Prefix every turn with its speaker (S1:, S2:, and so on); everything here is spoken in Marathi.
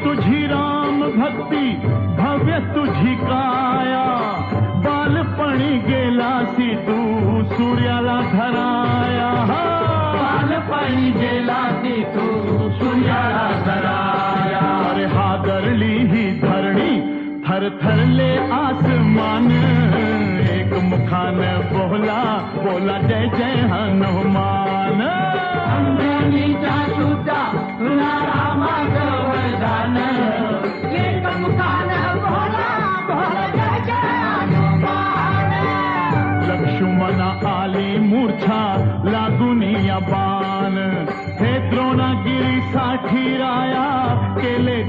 S1: तुझी राम भक्ती भव्य तुझी काया बालपणी गेलासी तू सूर्याला धराया बालपणी गेलासी तू सूर्याला धराया अरे हादरली ही धरणी थरथरले आसमान एक मुखान बोला बोला जय जय हनुमान अंजनीच्या सुद्धा तुला रामाचं वरदान एक मुखान बोला बोला जय जय हनुमान लक्ष्मणा आली मूर्छा लागुनी या बाण हे द्रोणागिरीसाठी राया केले